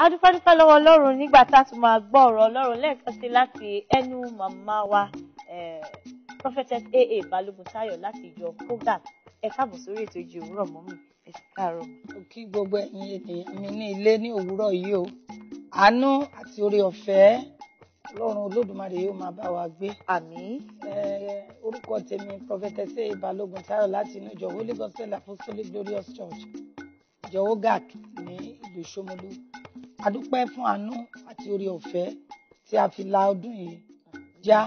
Adúpẹ́ lọ́wọ́ Ọlọ́run nígbà tá a tún máa gbọ́ ọ̀rọ̀ Ọlọ́run lẹ́ẹ̀kan sí láti ẹnu màmá wa Prophetess A.A BalogunTayo láti ìjọ Kogbon. Ẹ káàbọ̀ sórí ètò Eji Owuro mọ́mì. Ẹ sì káàárọ̀. Kí gbogbo ẹ̀yin ènìyàn mi ní ilé ní òwúrọ̀ yìí o. Àánú àti oore ọ̀fẹ́ Ọlọ́run Olódùmarè yóò máa bá wa gbé. Àmín. Orúkọ tèmi Prophetess A.A BalogunTayo láti inú ìjọ Holy Gospel Apostolic Glorious Church, ìjọ OGAC ní ìlú Ṣómólú. A dúpẹ́ fún àánú àti oore ọ̀fẹ́ tí a fi la ọdún yìí já.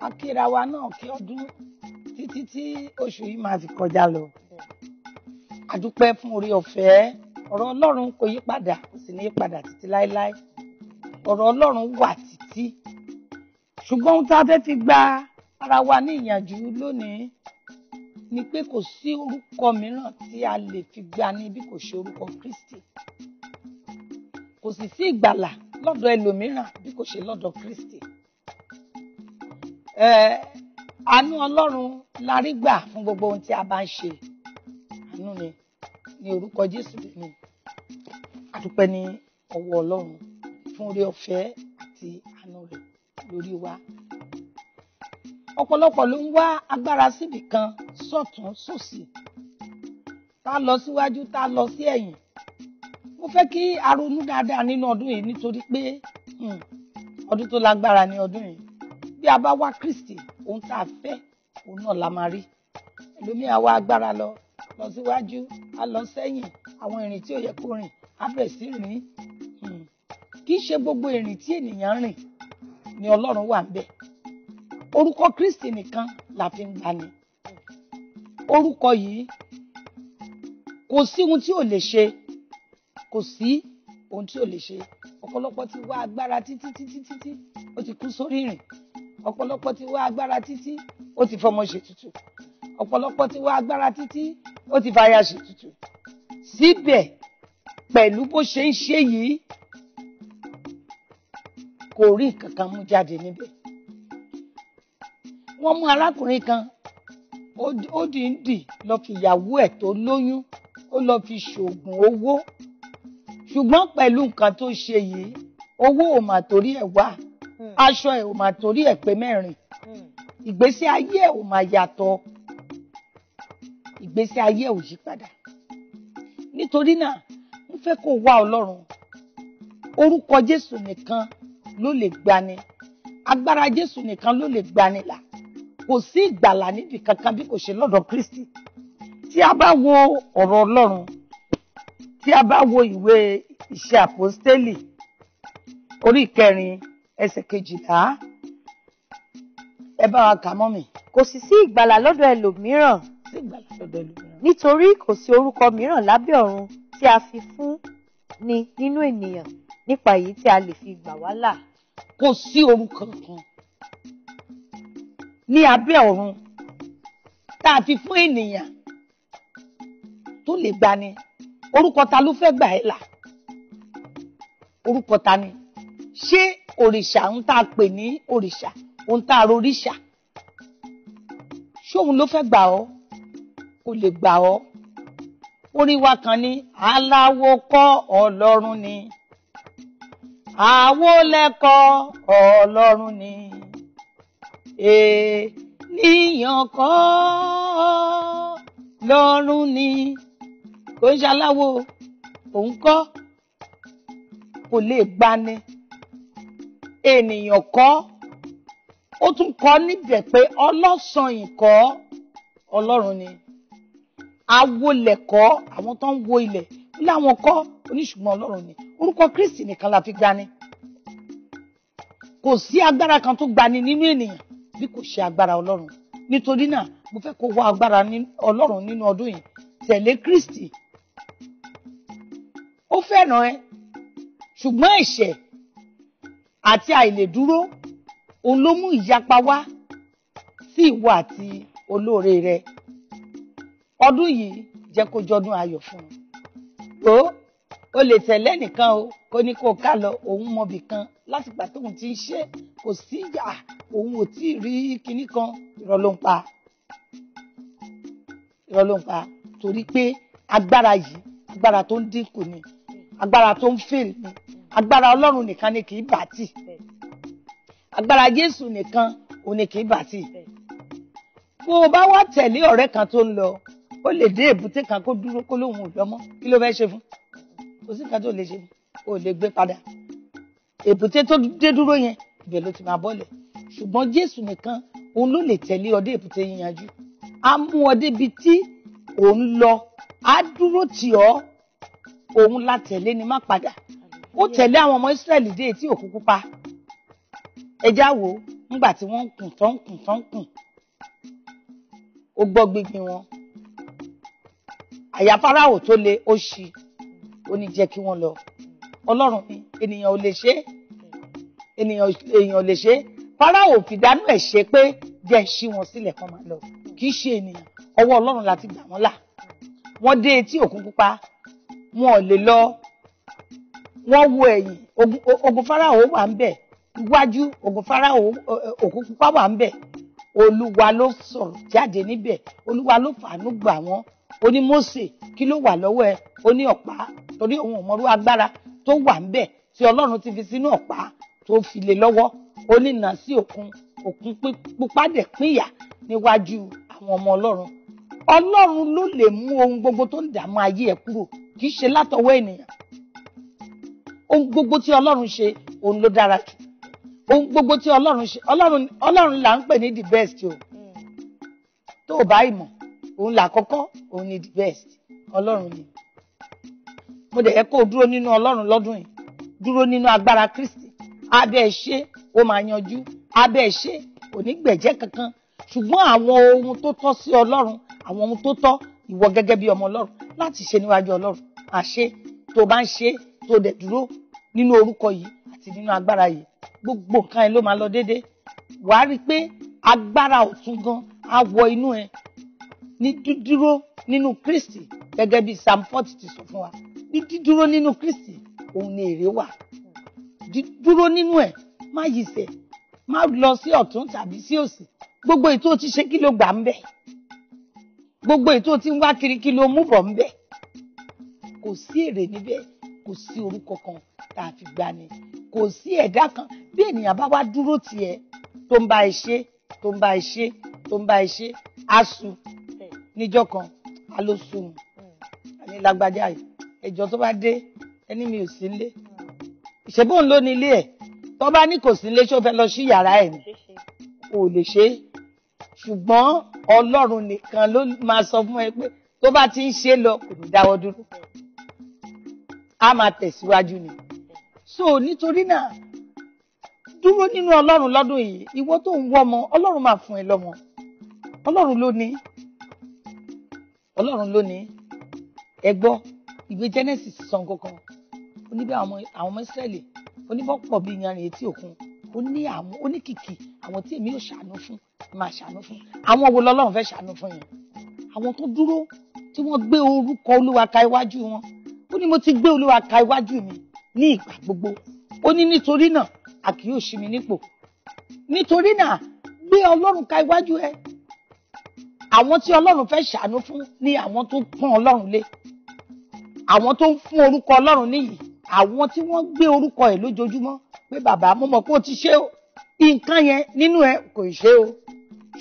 Akíra wa náà kí ọdún títí tí oṣù yìí máa fi kọjá lọ. A dúpẹ́ fún oore ọ̀fẹ́. Ọ̀rọ̀ Ọlọ́run kò yí padà, kò sì ní yí padà títí láéláé. Ọ̀rọ̀ Ọlọ́run wà títí. Ṣùgbọ́n ohun tá a fẹ́ fi gba ara wa ní ìyànjú lónìí ni pé kò sí orúkọ mìíràn tí a lè fi gba ní bí kò ṣe orúkọ Kristi. Kò sì sí ìgbàlà lọ́dọ̀ ẹlòmíràn bí kò ṣe lọ́dọ̀ Kristi. Àánú Ọlọ́run la rí gbà fún gbogbo ohun tí a bá ń ṣe. Àánú ni ní orúkọ Jésù ni. A dúpẹ́ ní ọwọ́ Ọlọ́run fún oore ọ̀fẹ́ àti àánú rẹ̀ lórí wa. Ọ̀pọ̀lọpọ̀ ló ń wá agbára síbì kan sọ́tún sósì. Tá lọ síwájú, tá lọ sí ẹ̀yìn. Mo fẹ́ kí a ronú dáadáa nínú ọdún yìí nítorí pé ọdún tó lágbára ni ọdún yìí. Bí a bá wá Kristi, ohun tá a fẹ́, òun náà la máa rí. Ẹlòmíì á wá agbára lọ síwájú, á lọ sẹ́yìn, àwọn ìrìn tí ò yẹ kó rìn, á bẹ̀rẹ̀ sí rìn. Kì í ṣe gbogbo ìrìn tí ènìyàn rìn ni Ọlọ́run wà ń bẹ̀. Orúkọ Kristi nìkan la fi ń gbani. Orúkọ yìí kò sí ohun tí ò lè ṣe. Kò sí ohun tí ò lè ṣe. Ọ̀pọ̀lọpọ̀ ti wá agbára títí ó ti kú sórí ìrìn. Ọ̀pọ̀lọpọ̀ ti wá agbára títí ó ti fọmọ ṣètùtù. Ọ̀pọ̀lọpọ̀ ti wá agbára títí ó ti fàyà ṣètùtù. Síbẹ̀ pẹ̀lú bó ṣe ń ṣe yìí kò rí nǹkan kan mú jáde níbẹ̀. Wọ́n mú arákùnrin kan ó dìídì lọ fi ìyàwó ẹ̀ tó lóyún ó lọ fi ṣoògùn owó. Ṣùgbọ́n pẹ̀lú nǹkan tó ṣe yìí, owó ò mà torí ẹ̀ wá, aṣọ ẹ̀ ò mà torí ẹ̀ pé mẹ́rin, ìgbésí ayé ẹ̀ ò mà yàtọ̀, ìgbésí ayé ẹ̀ ò yí padà. Nítorí náà, mo fẹ́ kó wá Ọlọ́run. Orúkọ Jésù nìkan ló lè gbani. Agbára Jésù nìkan ló lè gbani là. Kò sí ìgbàlà níbi kankan bí kò ṣe lọ́dọ̀ Kristi. Tí a bá wo ọ̀rọ̀ Ọlọ́run, tí a bá wo ìwé Iṣẹ́ Àpọ́stélì orí 4 ẹsẹ̀ 12, ẹ bá wa kà mọ́ mi. Kò sì sí ìgbàlà lọ́dọ̀ ẹlòmíràn. Sí ìgbàlà lọ́dọ̀ ẹlòmíràn. Nítorí kò sí orúkọ mìíràn lábẹ́ ọ̀run tí a fi fún ni nínú ènìyàn nípa èyí tí a lè fi gbà wá là. Kò sí orúkọ kan ní abẹ́ ọ̀run tá a fi fún ènìyàn tó lè gbani. Orúkọ ta ló fẹ́ gbà ẹ́ là? Orúkọ ta ni? Ṣé òrìṣà ń tá a pè ní òrìṣà, ohun tá a roríṣà? Ṣé òun ló fẹ́ gbà ọ́? Kò lè gbà ọ́. Orin wa kan ní aláwo kọ́ Ọlọ́run ni, àwo lẹ́kọ́ Ọlọ́run ni, ènìyàn kọ́ Ọlọ́run ni. Kò ń ṣaláwo, òun kọ́, kò lè gbani. Ènìyàn kọ́, ó tún kọ́ níbẹ̀ pé ọlọ́sàn ìkọ́ Ọlọ́run ni. Awolẹ̀kọ́, àwọn tó ń wo ilẹ̀ láwọn kọ́, oníṣùgbọ́n Ọlọ́run ni. Orúkọ Kristi nìkan la fi gbani. Kò sí agbára kan tó gbani nínú ènìyàn bí kò ṣe agbára Ọlọ́run. Nítorí náà, mo fẹ́ kó wá agbára Ọlọ́run nínú ọdún yìí. Tẹ̀lé Kristi. Ó fẹ́ràn ẹ, ṣùgbọ́n ẹ̀ṣẹ̀ àti àìlèdúró òun ló mú ìyapa wá sí ìwọ àti olóore rẹ. Ọdún yìí jẹ́ kó jọdún ayọ̀ fún un. O lè tẹ̀lé nìkan o, kó ní kó ká lọ, òun mọbì kan láti gbà tóun ti ń ṣe, kò sí ìjà, òun ò tí ì rí kinní kan. Irọ́ ló ń pa. Irọ́ ló ń pa. Torí pé agbára yìí, agbára tó ń dínkù ni. agbára tó ń fail ni, agbára Ọlọ́run nìkan ni kì í bàtì, agbára Jésù nìkan ò ní kì í bàtì. Bó o bá wá tẹ̀lé ọ̀rẹ́ kan tó ń lọ, ó lè dé èbúté kan kó dúró kó lóhun ò lọ mọ́, kí ló fẹ́ ṣe fún? Kò sí nǹkan tó lè ṣe fún, ó lè gbé padà. Èbúté tó dé dúró yẹn ibẹ̀ ló ti máa bọ́lẹ̀. Ṣùgbọ́n Jésù nìkan òun ló lè tẹ̀lé ọ dé èbúté yíyanjú. Á mú ọ débi tí òun lọ, á dúró tì ọ́, òun la tẹ̀lé ni má padà. Ó tẹ̀lé àwọn ọmọ Ísírẹ́lì dé etí òkun pupa. Ẹja wo nígbà tí wọ́n ń kùn tán kùn. Ó gbọ́ gbígbin wọn. Àyà Fáráò tó le ó ṣí, ó ní jẹ́ kí wọ́n lọ. Ọlọ́run ni ènìyàn ò lè ṣe é. Ènìyàn ò lè ṣe é. Fáráò fìdánú ẹ̀ ṣe pé jẹ́ ṣí wọn sílẹ̀ kan máa lọ. Kì í ṣe ènìyàn. Ọwọ́ Ọlọ́run láti gbà wọ́n là. Wọ́n dé etí òkun pupa. Wọn ò lè lọ. Wọ́n wo ẹ̀yìn. Ogun Fáráò wà ń bẹ̀. Iwájú ogun Fáráò òkun pupa wà ń bẹ̀. Olúwa ló sọ̀rọ̀ jáde níbẹ̀. Olúwa ló fàánú gbà wọ́n. Ó ní Mósè, kí ló wà lọ́wọ́ ẹ? Ó ní ọ̀pá, torí òun ò mọrú agbára tó wà ń bẹ̀ tí Ọlọ́run ti fi sínú ọ̀pá tó fi lé lọ́wọ́. Ó ní nà sí òkun pupa dẹ̀ pínyà níwájú àwọn ọmọ Ọlọ́run. Ọlọ́run ló lè mú ohun gbogbo tó ń dààmú ayé ẹ kúrò, kì í ṣe látọwọ́ ènìyàn. Ohun gbogbo tí Ọlọ́run ṣe, òun ló dára jù. Ohun gbogbo tí Ọlọ́run ṣe, Ọlọ́run là ń pè ní the best o. Tó o bá ìmọ̀, òun là kọ́kọ́, òun ni the best. Ọlọ́run ni. Mo dẹ̀ yẹ kó o dúró nínú Ọlọ́run lọ́dún yìí. Dúró nínú agbára Kristi. Abẹ́ ẹ ṣe, ó máa yanjú. Abẹ́ ẹ ṣe, kò ní gbẹ̀jẹ́ kankan. Ṣùgbọ́n àwọn ohun tó tọ́ sí Ọlọ́run, àwọn ohun tó tọ́ ìwọ gẹ́gẹ́ bí ọmọ Ọlọ́run láti ṣe níwájú Ọlọ́run. Àṣe tó bá ń ṣe, tó dẹ̀ dúró nínú orúkọ yìí àti nínú agbára yìí. Gbogbo nǹkan ẹ ló máa lọ déédéé. Wàá rí pé agbára ọ̀tun gan á wọ inú ẹ. Ní dídúró nínú Kristi gẹ́gẹ́ bí Psalm 40 ti sọ fún wa. Ní dídúró nínú Kristi, òun ni èrè wà. Dídúró nínú ẹ̀, má yíṣẹ́, má lọ sí ọ̀tún tàbí sí òsì. Gbogbo ètò ti ṣe kí ló gbà ń bẹ̀. Gbogbo ètò ti ń wá kiri kí ló mú bọ̀ ń bẹ̀. Kò sí èrè níbẹ̀, kò sí orúkọ kan tá a fi gbani. Kò sí ẹ̀dá kan bí ènìyàn bá wá dúró tiẹ̀ tó ń bá ẹ ṣe, tó ń bá ẹ ṣe, tó ń bá ẹ ṣe, á sùn. Níjọ́ kan, a ló sùn. Àní lágbájá yìí, ẹjọ́ tó bá dé, ẹni mi ò sí nílé. Ìṣèbóun ló ní ilé ẹ̀. Tó bá ní kò sí nílé, ṣó fẹ́ lọ sí yàrá ẹ̀ ni. Ò lè ṣe é. Ṣùgbọ́n Ọlọ́run nìkan ló máa sọ fún ẹ pé tó bá ti ń ṣe lọ, kò ní dáwọ́ dúró. Á máa tẹ̀síwájú ni. So nítorí náà, dúró nínú Ọlọ́run lọ́dún yìí. Ìwọ tó ń wọ́ ọmọ, Ọlọ́run máa fún ẹ lọ́mọ. Ọlọ́run ló ní. Ọlọ́run ló ní. Ẹ gbọ́, ìwé Genesis sọ nǹkan kan. Ó ní bí àwọn ọmọ Ísírẹ́lì, ó ní bọ́pọ̀ bí iyanrìn etí òkun. Ó ní àwọn oníkìkì, àwọn tí èmi ò ṣàánú fún, máa ṣàánú fún. Àwọn wo lọ́lọ́run fẹ́ ṣàánú fún yẹn? Àwọn tó dúró, tí wọ́n gbé orúkọ Olúwa ka iwájú wọn. Ó ní mo ti gbé Olúwa ka iwájú mi ní ìgbà gbogbo. Ó ní nítorí náà, a kì yóò ṣí mi nípò. Nítorí náà, gbé Ọlọ́run ka iwájú ẹ. Àwọn tí Ọlọ́run fẹ́ ṣàánú fún ni àwọn tó pọ́n Ọlọ́run lé. Àwọn tó ń fún orúkọ Ọlọ́run níyì. Àwọn tí wọ́n gbé orúkọ ẹ̀ lójoojúmọ́. Pé bàbá, mo mọ̀ pé o ti ṣe o. Nǹkan yẹn nínú ẹ kò ṣe o.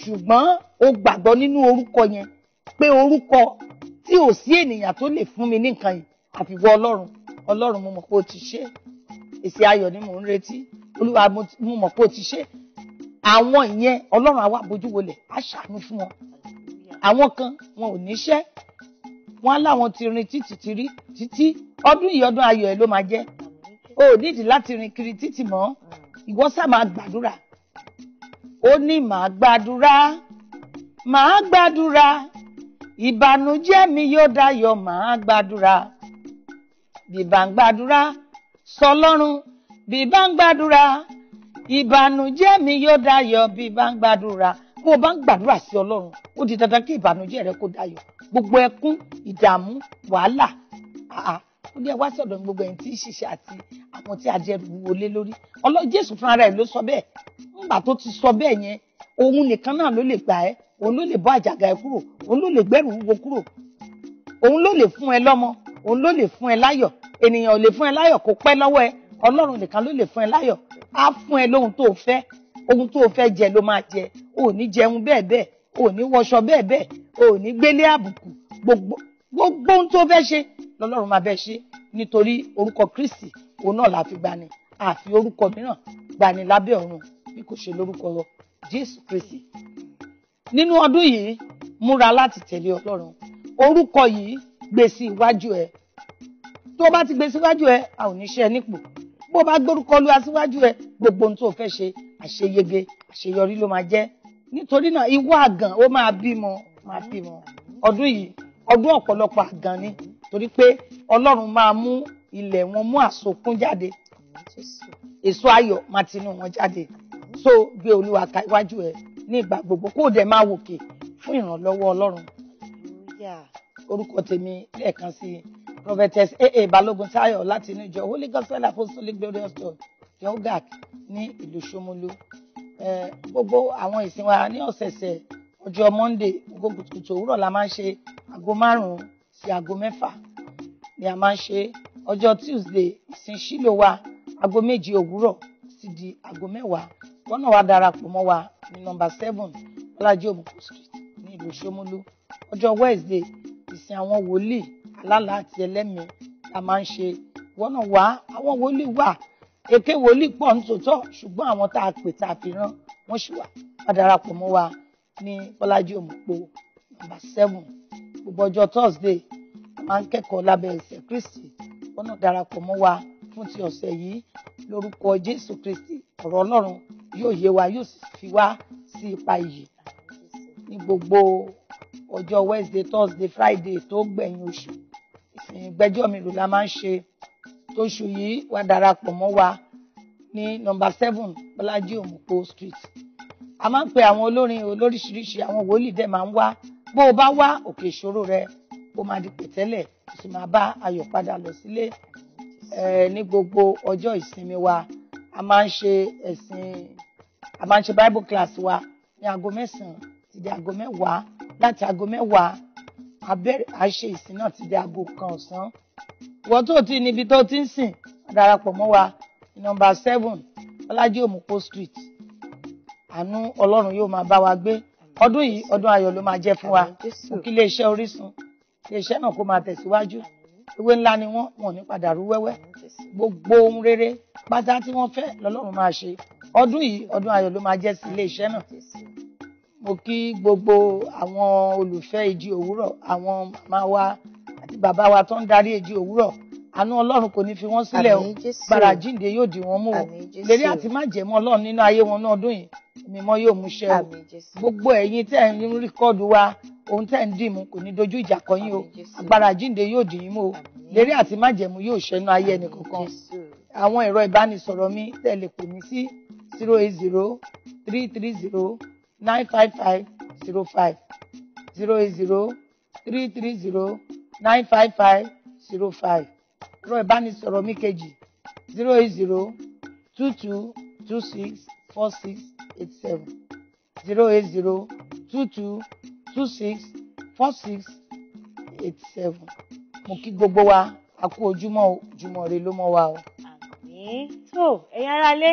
Ṣùgbọ́n o gbàgbọ́ nínú orúkọ yẹn. Pé orúkọ tí ò sí ènìyàn tó lè fún mi ní nǹkan yìí. Àfiwọ́ Ọlọ́run. Ọlọ́run, mo mọ̀ pé o ti ṣe. Èsì ayọ̀ ni mò ń retí. Olúwa, mo mọ̀ pé o ti ṣe. Àwọn ìyẹn Ọlọ́run á wá bójú wọlẹ̀. Á ṣàánú fún wọn. Àwọn kan wọn ò níṣẹ́. Wọ́n á láwọn ti rin títí ọdún yìí ọdún ayọ̀ ẹ̀ ló máa jẹ́. O ò nídìí láti rin kiri títì mọ́. Ìwọ sá máa gbàdúrà. Ó ní màá gbàdúrà. Ìbànújẹ́ mi yóò dayọ̀, màá gbàdúrà. Bí bá ń gbàdúrà sọ́lọ́run, bí bá ń gbàdúrà, ìbànújẹ́ mi yóò dayọ̀, bí bá ń gbàdúrà. Bó o bá ń gbàdúrà sí Ọlọ́run, ó di dandan kí ìbànújẹ́ rẹ kó dayọ̀. Gbogbo ẹkún, ìdààmú, wàhálà. Ó ní ẹ wá sọ̀dọ̀ gbogbo ẹ̀yin tí ń ṣiṣẹ́ àti àwọn tí ajẹ́rù wúwo lé lórí. Jésù fúnra rẹ̀ ló sọ bẹ́ẹ̀. Nígbà tó ti sọ bẹ́ẹ̀ yẹn, òun nìkan náà ló lè gbà ẹ́. Òun ló lè bọ́ àjàgà ẹ kúrò. Òun ló lè gbẹ́rù wúwo kúrò. Òun ló lè fún ẹ lọ́mọ. Òun ló lè fún ẹ láyọ̀. ènìyàn ò lè fún ẹ láyọ̀ kó pẹ́ lọ́wọ́ ẹ, Ọlọ́run nìkan ló lè fún ẹ láyọ̀. Á fún ẹ lóhun tó fẹ́, ohun tó fẹ́ jẹ ló máa jẹ, ò ní jẹun bẹ́ẹ̀ bẹ́ẹ̀, ò ní wọṣọ bẹ́ẹ̀ bẹ́ẹ̀, ò ní gbélé àbùkù, gbogbo ohun tó fẹ́ ṣe lọ́lọ́run máa bẹ́ẹ̀ ṣe, nítorí orúkọ Kristi òun náà la fi gbani, àfi orúkọ mìíràn gbani lábẹ́ ọ̀run bí kò ṣe lórúkọ Jésù Kristi. Nínú ọdún yìí, múra láti tẹ̀lé Ọlọ́run. Orúkọ yìí gbé sí iwájú ẹ. Tó bá ti gbé síwájú ẹ, a ò ní ṣe ẹ nípò. Bó bá gbórúkọ Olúwa síwájú ẹ, gbogbo ohun tó fẹ́ ṣe, àṣeyege, àṣeyọrí ló máa jẹ́. Nítorí náà, ìwọ àgàn ó máa bímọ. Ọdún yìí, ọdún ọ̀pọ̀lọpọ̀ àgàn ni, torí pé Ọlọ́run máa mú ilẹ̀ wọn mú àsokún jáde. Èso ayọ̀ máa tinú wọn jáde. So gbé Olúwa ka iwájú ẹ ní ìgbà gbogbo, kó dẹ̀ máa wòkè fún ìrànlọ́wọ́ Ọlọ́run. Orúkọ tèmi lẹ́ẹ̀kan sí Prophetess A.A BalogunTayo láti inú ìjọ Holy Gospel Apostolic Glorious Church Yogak ní ìlú Ṣómólú. Gbogbo àwọn ìsìn wa ní ọ̀sẹ̀ẹ̀sẹ̀ ọjọ́ Monday gbogbo kùtùkùtù òwúrọ̀ la máa ń ṣe aago 5 sí aago 6 ni a máa ń ṣe. Ọjọ́ Tuesday ìsìn Ṣílò wa aago 7 òwúrọ̀ sí di aago 10. Wọ́n náà wá darapọ̀ mọ́ wa ní nọ́mbà 7 Ọlájí Òmùkú Street ní ìlú Ṣómólú. Ọjọ́ Wednesday ìsìn àwọn wòlíì alálà àti ẹlẹ́mìí la máa ń ṣe. Wọ́n náà wá, àwọn wòlíì wà, èké wòlíì pọ̀ nítòótọ́, ṣùgbọ́n àwọn tá a pè tá a fi rán wọ́n ṣì wà. Wá darapọ̀ mọ́ wa ní Ọlájí Òmùkú nọ́mbà 7. Gbogbo ọjọ́ Thursday a máa ń kẹ́kọ̀ọ́ lábẹ́ ẹsẹ̀ Kristi. Wọ́n náà darapọ̀ mọ́ wa fún ti ọ̀sẹ̀ yìí lórúkọ Jésù Kristi. Ọ̀rọ̀ Ọlọ́run yóò yé wa, yóò sì fi wá sí ipa iyì ní gbogbo ọjọ́ Wednesday, Thursday, Friday tó gbẹ̀yìn oṣù. Ìsìn ìgbẹ́jọ́ mi ló la máa ń ṣe. Tóṣù yìí wá darapọ̀ mọ́ wa ní nọ́mbà 7 Ọlájí Òmùkú Street. A máa ń pe àwọn olórin olóríṣiríṣi, àwọn wòlíì dẹ̀ máa ń wá. Bó o bá wá, òkè ìṣòro rẹ ó máa di pẹ̀tẹ́lẹ̀, ó sì máa bá ayọ̀ padà lọ sílé. Ní gbogbo ọjọ́ ìsinmi wa, a máa ń ṣe Bible class wa ní aago 9 ti di aago 10. Láti aago 10 a ṣe ìsìn náà ti di aago 1 ọ̀sán. Ìwọ tó ti níbi tó ti ń sìn, darapọ̀ mọ́ wa ní nọ́mbà 7 Ọlájí Òmùkú Street. Àánú Ọlọ́run yóò máa bá wa gbé. Ọdún yìí ọdún ayọ̀ ló máa jẹ́ fún wa. Mo kí iléeṣẹ́ Orísun, iléeṣẹ́ náà kó máa tẹ̀síwájú. Ewé ńlá ni wọ́n ò ní padà rú wẹ́wẹ́. Gbogbo ohun rere pátá tí wọ́n fẹ́ lọ́lọ́run máa ṣe. Ọdún yìí ọdún ayọ̀ ló máa jẹ́ sí iléeṣẹ́ náà. Mo kí gbogbo àwọn olùfẹ́ Èjì Òwúrọ̀, àwọn màmá wa àti bàbá wa tó ń darí Èjì Òwúrọ̀. Àánú Ọlọ́run kò ní fi wọ́n sílẹ̀ o. Gbàrà jíǹde yóò dì wọ́n mú o. Lérí àti má jẹ̀mọ́ Ọlọ́run nínú ayé wọn ní ọdún yìí, mímọ́ yóò mú ṣẹ o. Gbogbo ẹ̀yin tẹ́ ń rìkọ́ọ̀dù wa, ohun tẹ́ ń dìmú kò ní dojú ìjà kọ yín o. Agbára jíǹde yóò dì yín mú o. Lérí àti má jẹ̀mú yóò ṣẹ́nu ayé ẹnì kankan. Àwọn ẹ̀rọ ìbánisọ̀rọ̀ mi tẹ́ lè pè mí sí 080 330 95505 080 330 95505. Ẹ̀rọ ìbánisọ̀rọ̀ mi kejì 080 22 26 46 87 080 22 26 46 87. Mo kí gbogbo wa, a kú ojúmọ́ rẹ ló mọ́ wa o. Àmín. Tó ẹ̀yin aráalé,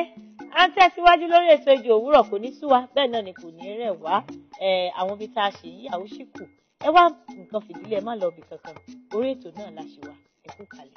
à ń tẹ̀síwájú lórí ètò Èjì Òwúrọ̀, kò ní sú wa, bẹ́ẹ̀ náà ni kò ní rẹ̀ wá. Àwọn ibi tá a ṣe yìí àwọn ṣì kù. Ẹ wá nǹkan fìdílé, ẹ má lọ ibì kankan. Orí ètò náà la ṣe wà. Ẹ kú kalẹ̀.